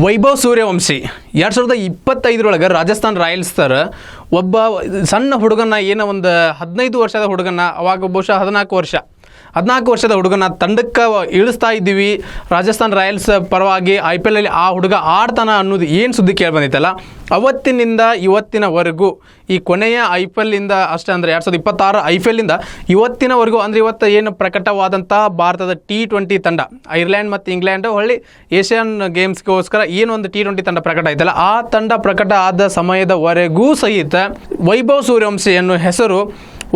Vaibhav Suryavanshi 2025 Rajasthan Royals ಒಬ್ಬ ಸಣ್ಣ ಹುಡುಗನ ಏನೋ ಒಂದು 15 ವರ್ಷದ ಹುಡುಗನ ಅವಾಗ ಬಹುಶಃ 14 ವರ್ಷದ ಹುಡುಗನ ತಂಡಕ್ಕೆ ಇಳಿಸ್ತಾ ಇದ್ದೀವಿ ರಾಜಸ್ಥಾನ್ ರಾಯಲ್ಸ್ ಪರವಾಗಿ IPL ಅಲ್ಲಿ ಆ ಹುಡುಗ ಆಡ್ತಾನ ಅನ್ನೋದು ಏನು ಸುದ್ದಿ ಕೇಳಿ ಬಂದಿತ್ತಲ್ಲ ಅವತ್ತಿನಿಂದ ಇವತ್ತಿನವರೆಗೂ ಈ ಕೊನೆಯ IPL ಇಂದ ಅಷ್ಟೇ ಅಂದರೆ 2026 IPL ಇಂದ ಇವತ್ತಿನವರೆಗೂ ಅಂದರೆ ಇವತ್ತು ಏನು ಪ್ರಕಟವಾದಂಥ ಭಾರತದ T20 ತಂಡ ಐರ್ಲೆಂಡ್ ಮತ್ತು ಇಂಗ್ಲೆಂಡ್ ಹೊಳ್ಳಿ ಏಷ್ಯನ್ ಗೇಮ್ಸ್ಗೋಸ್ಕರ ಏನು ಒಂದು T20 ತಂಡ ಪ್ರಕಟ ಆಯ್ತಲ್ಲ ಆ ತಂಡ ಪ್ರಕಟ ಆದ ಸಮಯದವರೆಗೂ ಸಹಿತ ವೈಭವ್ ಸೂರ್ಯವಂಶಿ ಅನ್ನೋ ಹೆಸರು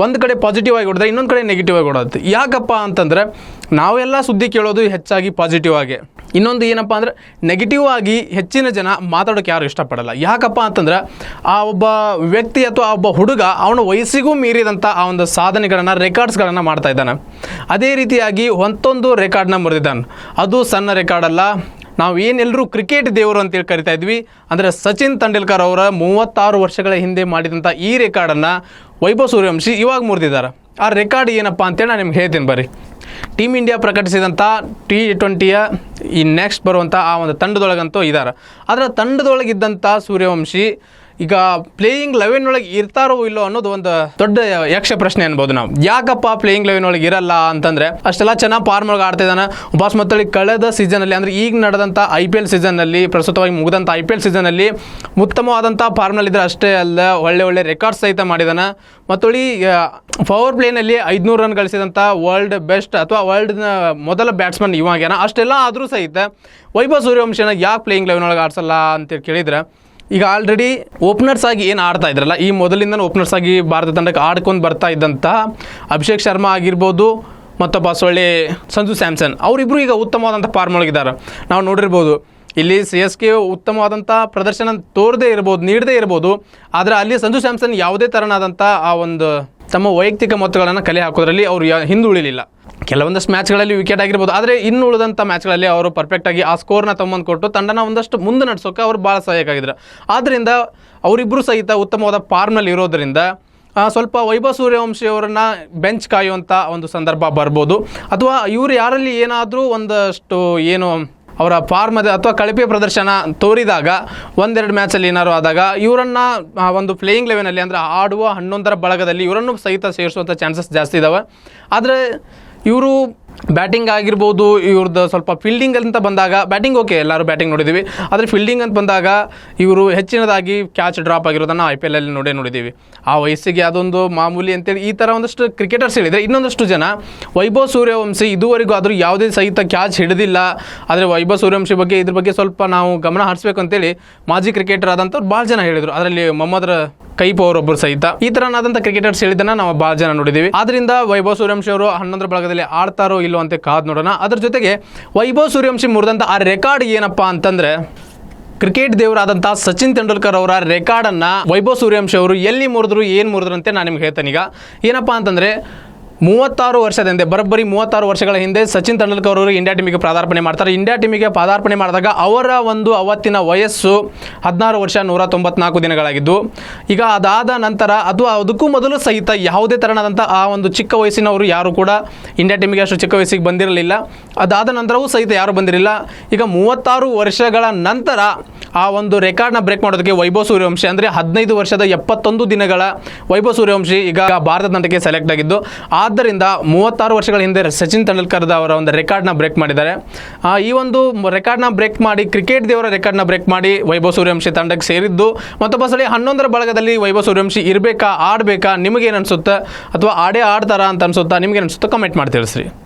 ಒಂದು ಕಡೆ ಪಾಸಿಟಿವ್ ಆಗಿ ಹೊಡೆದ್ರೆ ಇನ್ನೊಂದು ಕಡೆ ನೆಗೆಟಿವ್ ಆಗಿ ಹೊಡೋದು ಯಾಕಪ್ಪ ಅಂತಂದರೆ ನಾವೆಲ್ಲ ಸುದ್ದಿ ಕೇಳೋದು ಹೆಚ್ಚಾಗಿ ಪಾಸಿಟಿವ್ ಆಗಿ ಇನ್ನೊಂದು ಏನಪ್ಪ ಅಂದರೆ ನೆಗೆಟಿವ್ ಆಗಿ ಹೆಚ್ಚಿನ ಜನ ಮಾತಾಡೋಕ್ಕೆ ಯಾರು ಇಷ್ಟಪಡಲ್ಲ ಯಾಕಪ್ಪ ಅಂತಂದ್ರೆ ಆ ಒಬ್ಬ ವ್ಯಕ್ತಿ ಅಥವಾ ಒಬ್ಬ ಹುಡುಗ ಅವನ ವಯಸ್ಸಿಗೂ ಮೀರಿದಂಥ ಆ ಒಂದು ಸಾಧನೆಗಳನ್ನು ರೆಕಾರ್ಡ್ಸ್ಗಳನ್ನು ಮಾಡ್ತಾ ಇದ್ದಾನೆ ಅದೇ ರೀತಿಯಾಗಿ ಒಂದೊಂದು ರೆಕಾರ್ಡ್ನ ಮುರಿದಿದ್ದಾನೆ ಅದು ಸಣ್ಣ ರೆಕಾರ್ಡ್ ಅಲ್ಲ ನಾವು ಏನೆಲ್ಲರೂ ಕ್ರಿಕೆಟ್ ದೇವರು ಅಂತೇಳಿ ಕರಿತಾ ಇದ್ವಿ ಅಂದರೆ ಸಚಿನ್ ತೆಂಡೂಲ್ಕರ್ ಅವರ 36 ವರ್ಷಗಳ ಹಿಂದೆ ಮಾಡಿದಂಥ ಈ ರೆಕಾರ್ಡನ್ನು ವೈಭವ್ ಸೂರ್ಯವಂಶಿ ಇವಾಗ ಮುರಿದಿದ್ದಾರೆ ಆ ರೆಕಾರ್ಡ್ ಏನಪ್ಪ ಅಂತೇಳಿ ನಾನು ನಿಮ್ಗೆ ಹೇಳ್ತೀನಿ ಬರ್ರಿ ಟೀಮ್ ಇಂಡಿಯಾ ಪ್ರಕಟಿಸಿದಂಥ T20ಯ ಈ ನೆಕ್ಸ್ಟ್ ಬರುವಂಥ ಆ ಒಂದು ತಂಡದೊಳಗಂತೂ ಇದ್ದಾರೆ ಅದರ ತಂಡದೊಳಗಿದ್ದಂಥ ಸೂರ್ಯವಂಶಿ ಈಗ ಪ್ಲೇಯಿಂಗ್ 11 ಒಳಗೆ ಇರ್ತಾರೋ ಇಲ್ಲೋ ಅನ್ನೋದು ಒಂದು ದೊಡ್ಡ ಯಕ್ಷ ಪ್ರಶ್ನೆ ಅನ್ಬೋದು ನಾವು ಯಾಕಪ್ಪ ಪ್ಲೇಯಿಂಗ್ 11 ಒಳಗೆ ಇರಲ್ಲ ಅಂತಂದರೆ ಅಷ್ಟೆಲ್ಲ ಚೆನ್ನಾಗಿ ಫಾರ್ಮ್ ಒಳಗೆ ಆಡ್ತಾ ಇದ್ದಾನೆ ಬಾಸ್ ಮತ್ತಳಿ ಕಳೆದ ಸೀಸನಲ್ಲಿ ಅಂದರೆ ಈಗ ನಡೆದಂಥ IPL ಸೀಸನ್ನಲ್ಲಿ ಪ್ರಸ್ತುತವಾಗಿ ಮುಗಿದಂಥ IPL ಸೀಸನ್ನಲ್ಲಿ ಉತ್ತಮವಾದಂಥ ಫಾರ್ಮ್ನಲ್ಲಿದ್ದರೆ ಅಷ್ಟೇ ಅಲ್ಲ ಒಳ್ಳೆ ರೆಕಾರ್ಡ್ಸ್ ಸಹಿತ ಮಾಡಿದಾನೆ ಮತ್ತೊಳಿ ಪವರ್ ಪ್ಲೇನಲ್ಲಿ 500 ರನ್ ಗಳಿಸಿದಂಥ ವರ್ಲ್ಡ್ ಬೆಸ್ಟ್ ಅಥವಾ ವರ್ಲ್ಡ್ನ ಮೊದಲ ಬ್ಯಾಟ್ಸ್ಮನ್ ಇವಾಗೇನ ಅಷ್ಟೆಲ್ಲ ಆದರೂ ಸಹಿತ ವೈಭವ್ ಸೂರ್ಯವಂಶಿನ ಯಾಕೆ ಪ್ಲೇಯಿಂಗ್ 11 ಒಳಗೆ ಆಡ್ಸಲ್ಲ ಅಂತೇಳಿ ಕೇಳಿದ್ರೆ ಈಗ ಆಲ್ರೆಡಿ ಓಪನರ್ಸ್ ಆಗಿ ಏನು ಆಡ್ತಾ ಇದ್ರಲ್ಲ ಈ ಮೊದಲಿಂದ ಓಪನರ್ಸ್ ಆಗಿ ಭಾರತ ತಂಡಕ್ಕೆ ಆಡ್ಕೊಂಡು ಬರ್ತಾ ಇದ್ದಂಥ ಅಭಿಷೇಕ್ ಶರ್ಮಾ ಆಗಿರ್ಬೋದು ಮತ್ತೊಬ್ಬ ಸೊಳ್ಳೆ ಸಂಜು ಸ್ಯಾಮ್ಸನ್ ಅವರಿಬ್ಬರು ಈಗ ಉತ್ತಮವಾದಂಥ ಫಾರ್ಮ್ ಒಳಗಿದ್ದಾರೆ ನಾವು ನೋಡಿರ್ಬೋದು ಇಲ್ಲಿ CSK ಉತ್ತಮವಾದಂಥ ಪ್ರದರ್ಶನ ನೀಡದೇ ಇರ್ಬೋದು ಆದರೆ ಅಲ್ಲಿ ಸಂಜು ಸ್ಯಾಮ್ಸನ್ ಯಾವುದೇ ಥರನಾದಂಥ ಆ ಒಂದು ತಮ್ಮ ವೈಯಕ್ತಿಕ ಮೊತ್ತಗಳನ್ನು ಕಲೆ ಹಾಕೋದ್ರಲ್ಲಿ ಅವರು ಹಿಂದುಳಿಲಿಲ್ಲ ಕೆಲವೊಂದಷ್ಟು ಮ್ಯಾಚ್ಗಳಲ್ಲಿ ವಿಕೆಟ್ ಆಗಿರ್ಬೋದು ಆದರೆ ಇನ್ನು ಉಳಿದಂಥ ಮ್ಯಾಚ್ಗಳಲ್ಲಿ ಅವರು ಪರ್ಫೆಕ್ಟಾಗಿ ಆ ಸ್ಕೋರ್ನ ತೊಗೊಂಡು ಕೊಟ್ಟು ತಂಡನ ಒಂದಷ್ಟು ಮುಂದೆ ನಡೆಸೋಕೆ ಅವರು ಭಾಳ ಸಹಾಯಕ ಆದ್ದರಿಂದ ಅವರಿಬ್ಬರು ಸಹಿತ ಉತ್ತಮವಾದ ಫಾರ್ಮ್ನಲ್ಲಿ ಇರೋದರಿಂದ ಸ್ವಲ್ಪ ವೈಭವ್ ಸೂರ್ಯವಂಶಿ ಅವರನ್ನು ಬೆಂಚ್ ಕಾಯುವಂಥ ಒಂದು ಸಂದರ್ಭ ಬರ್ಬೋದು ಅಥವಾ ಇವರು ಯಾರಲ್ಲಿ ಏನಾದರೂ ಒಂದಷ್ಟು ಏನು ಅವರ ಫಾರ್ಮ್ ಅಥವಾ ಕಳಪೆ ಪ್ರದರ್ಶನ ತೋರಿದಾಗ ಒಂದೆರಡು ಮ್ಯಾಚಲ್ಲಿ ಏನಾದ್ರು ಆದಾಗ ಇವರನ್ನು ಒಂದು ಪ್ಲೇಯಿಂಗ್ 11 ಅಂದರೆ ಆಡುವ 11ರ ಬಳಗದಲ್ಲಿ ಇವರನ್ನು ಸಹಿತ ಸೇರಿಸುವಂಥ ಚಾನ್ಸಸ್ ಜಾಸ್ತಿ ಇದ್ದಾವೆ ಆದರೆ ಇವರು ಬ್ಯಾಟಿಂಗ್ ಆಗಿರ್ಬೋದು ಇವ್ರದ್ದು ಸ್ವಲ್ಪ ಫೀಲ್ಡಿಂಗ್ ಅಂತ ಬಂದಾಗ ಬ್ಯಾಟಿಂಗ್ ಓಕೆ ಎಲ್ಲರೂ ಬ್ಯಾಟಿಂಗ್ ನೋಡಿದ್ದೀವಿ ಆದರೆ ಫೀಲ್ಡಿಂಗ್ ಅಂತ ಬಂದಾಗ ಇವರು ಹೆಚ್ಚಿನದಾಗಿ ಕ್ಯಾಚ್ ಡ್ರಾಪ್ ಆಗಿರೋದನ್ನು IPL ಅಲ್ಲಿ ನೋಡಿದ್ದೀವಿ ಆ ವಯಸ್ಸಿಗೆ ಅದೊಂದು ಮಾಮೂಲಿ ಅಂತೇಳಿ ಈ ಥರ ಒಂದಷ್ಟು ಕ್ರಿಕೆಟರ್ಸ್ ಹೇಳಿದರೆ ಇನ್ನೊಂದಷ್ಟು ಜನ ವೈಭವ್ ಸೂರ್ಯವಂಶಿ ಇದುವರೆಗೂ ಆದರೂ ಯಾವುದೇ ಸಹಿತ ಕ್ಯಾಚ್ ಹಿಡಿದಿಲ್ಲ ಆದರೆ ವೈಭವ್ ಸೂರ್ಯವಂಶಿ ಬಗ್ಗೆ ಇದ್ರ ಬಗ್ಗೆ ಸ್ವಲ್ಪ ನಾವು ಗಮನ ಹರಿಸ್ಬೇಕು ಅಂತೇಳಿ ಮಾಜಿ ಕ್ರಿಕೆಟರ್ ಆದಂಥವ್ರು ಭಾಳ ಜನ ಹೇಳಿದರು ಅದರಲ್ಲಿ ಮೊಹಮ್ಮದ್ ಕೈಫ್ ಅವರೊಬ್ಬರು ಸಹಿತ ಈ ಥರನಾದಂಥ ಕ್ರಿಕೆಟರ್ಸ್ ಹೇಳಿದ್ದನ್ನು ನಾವು ಭಾಳ ಜನ ನೋಡಿದ್ದೀವಿ ಆದ್ದರಿಂದ ವೈಭವ್ ಸೂರ್ಯವಂಶಿ ಅವರು 11ರ ಬಳಗದಲ್ಲಿ ಆಡ್ತಾರೋ ಇಲ್ಲೋ ಅಂತ ಕಾದು ನೋಡೋಣ ಅದ್ರ ಜೊತೆಗೆ ವೈಭವ್ ಸೂರ್ಯವಂಶಿ ಮುರಿದಂಥ ಆ ರೆಕಾರ್ಡ್ ಏನಪ್ಪ ಅಂತಂದರೆ ಕ್ರಿಕೆಟ್ ದೇವರಾದಂಥ ಸಚಿನ್ ತೆಂಡೂಲ್ಕರ್ ಅವರ ರೆಕಾರ್ಡನ್ನು ವೈಭವ್ ಸೂರ್ಯವಂಶಿ ಅವರು ಎಲ್ಲಿ ಮುರಿದ್ರು ಏನು ಮುರಿದ್ರು ಅಂತ ನಾನು ನಿಮ್ಗೆ ಹೇಳ್ತೇನೆ ಈಗ ಏನಪ್ಪ ಅಂತಂದರೆ 36 ವರ್ಷದ ಹಿಂದೆ ಬರೋಬ್ಬರಿ 36 ವರ್ಷಗಳ ಹಿಂದೆ ಸಚಿನ್ ತೆಂಡೂಲ್ಕರ್ ಅವರು ಇಂಡಿಯಾ ಟೀಮಿಗೆ ಪದಾರ್ಪಣೆ ಮಾಡ್ತಾರೆ ಇಂಡಿಯಾ ಟೀಮಿಗೆ ಪದಾರ್ಪಣೆ ಮಾಡಿದಾಗ ಅವರ ಒಂದು ಅವತ್ತಿನ ವಯಸ್ಸು 16 ವರ್ಷ 194 ದಿನಗಳಾಗಿದ್ದು ಈಗ ಅದಾದ ನಂತರ ಅಥವಾ ಅದಕ್ಕೂ ಮೊದಲು ಸಹಿತ ಯಾವುದೇ ಥರನಾದಂಥ ಆ ಒಂದು ಚಿಕ್ಕ ವಯಸ್ಸಿನವರು ಯಾರು ಕೂಡ ಇಂಡಿಯಾ ಟೀಮಿಗೆ ಅಷ್ಟು ಚಿಕ್ಕ ವಯಸ್ಸಿಗೆ ಬಂದಿರಲಿಲ್ಲ ಅದಾದ ನಂತರವೂ ಸಹಿತ ಯಾರು ಬಂದಿರಲಿಲ್ಲ ಈಗ 36 ವರ್ಷಗಳ ನಂತರ ಆ ಒಂದು ರೆಕಾರ್ಡ್ನ ಬ್ರೇಕ್ ಮಾಡೋದಕ್ಕೆ ವೈಭವ್ ಸೂರ್ಯವಂಶಿ ಅಂದರೆ 15 ವರ್ಷದ 71 ದಿನಗಳ ವೈಭವ್ ಸೂರ್ಯವಂಶಿ ಈಗ ಭಾರತ ತಂಡಕ್ಕೆ ಸೆಲೆಕ್ಟ್ ಆಗಿದ್ದು ಆದ್ದರಿಂದ 36 ವರ್ಷಗಳ ಹಿಂದೆ ಸಚಿನ್ ತೆಂಡೂಲ್ಕರ್ ಅವರ ಒಂದು ರೆಕಾರ್ಡ್ನ ಬ್ರೇಕ್ ಮಾಡಿದ್ದಾರೆ ಈ ಒಂದು ರೆಕಾರ್ಡ್ನ ಬ್ರೇಕ್ ಮಾಡಿ ಕ್ರಿಕೆಟ್ ದೇವರ ರೆಕಾರ್ಡ್ನ ಬ್ರೇಕ್ ಮಾಡಿ ವೈಭವ್ ಸೂರ್ಯವಂಶಿ ತಂಡಕ್ಕೆ ಸೇರಿದ್ದು ಮತ್ತೊಬ್ಬ ಸಲ 11ರ ಬಳಗದಲ್ಲಿ ವೈಭವ್ ಸೂರ್ಯವಂಶಿ ಇರಬೇಕಾ ಆಡಬೇಕಾ ನಿಮಗೇನು ಅನಿಸುತ್ತೆ ಅಥವಾ ಆಡೇ ಆಡ್ತಾರಾ ಅಂತ ಅನಿಸುತ್ತಾ ನಿಮಗೇನು ಅನಿಸುತ್ತಾ ಕಮೆಂಟ್ ಮಾಡಿ ತಿಳಿಸ್ರಿ.